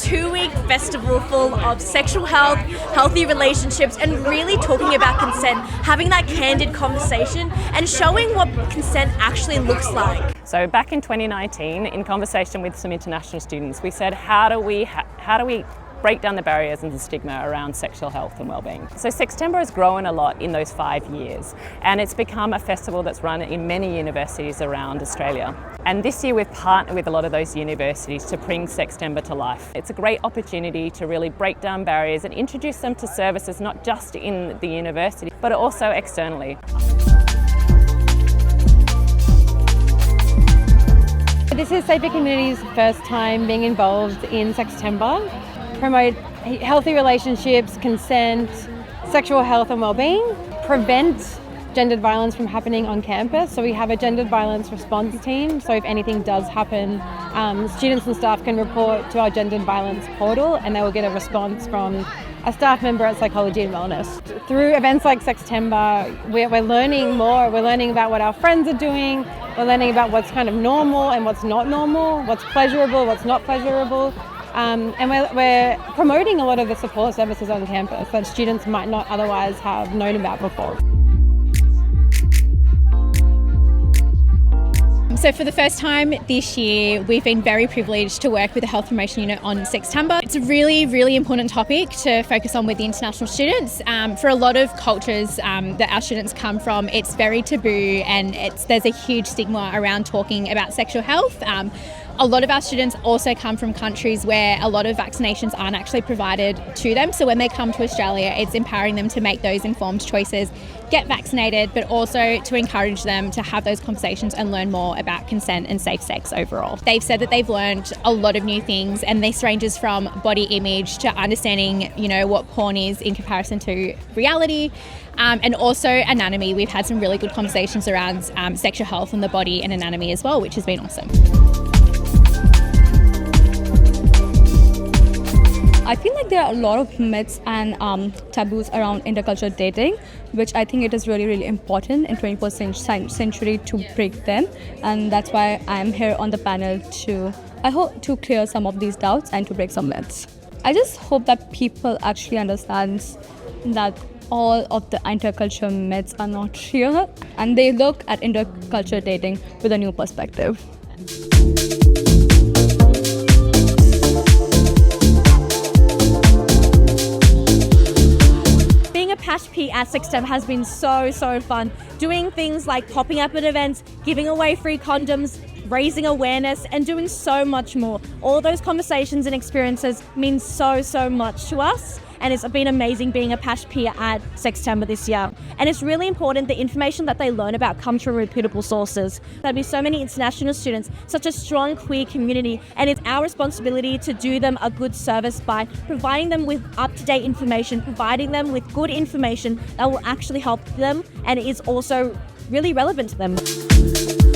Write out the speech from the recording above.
2-week festival full of sexual health, healthy relationships, and really talking about consent, having that candid conversation and showing what consent actually looks like. So back in 2019, in conversation with some international students, we said, how do we break down the barriers and the stigma around sexual health and wellbeing? So SEXtember has grown a lot in those 5 years, and it's become a festival that's run in many universities around Australia. And this year we've partnered with a lot of those universities to bring SEXtember to life. It's a great opportunity to really break down barriers and introduce them to services not just in the university, but also externally. This is Safer Community's first time being involved in SEXtember. Promote healthy relationships, consent, sexual health and wellbeing, prevent gendered violence from happening on campus. So we have a gendered violence response team. So if anything does happen, students and staff can report to our gendered violence portal and they will get a response from a staff member at Psychology and Wellness. Through events like SEXtember, we're learning more. We're learning about what our friends are doing. We're learning about what's kind of normal and what's not normal, what's pleasurable, what's not pleasurable. And we're promoting a lot of the support services on campus that students might not otherwise have known about before. So for the first time this year, we've been very privileged to work with the Health Promotion Unit on SEXtember. It's a really, really important topic to focus on with the international students. For a lot of cultures that our students come from, it's very taboo and there's a huge stigma around talking about sexual health. A lot of our students also come from countries where a lot of vaccinations aren't actually provided to them. So when they come to Australia, it's empowering them to make those informed choices, get vaccinated, but also to encourage them to have those conversations and learn more about consent and safe sex overall. They've said that they've learned a lot of new things, and this ranges from body image to understanding, what porn is in comparison to reality. And also anatomy. We've had some really good conversations around sexual health and the body and anatomy as well, which has been awesome. I feel like there are a lot of myths and taboos around intercultural dating, which I think it is really, really important in 21st century to break them. And that's why I'm here on the panel I hope to clear some of these doubts and to break some myths. I just hope that people actually understand that all of the intercultural myths are not real and they look at intercultural dating with a new perspective. P at SEXtember has been so fun. Doing things like popping up at events, giving away free condoms, raising awareness, and doing so much more. All those conversations and experiences mean so much to us, and it's been amazing being a PASH peer at SEXtember this year. And it's really important the information that they learn about comes from reputable sources. There'll be so many international students, such a strong queer community, and it's our responsibility to do them a good service by providing them with up-to-date information, providing them with good information that will actually help them and is also really relevant to them.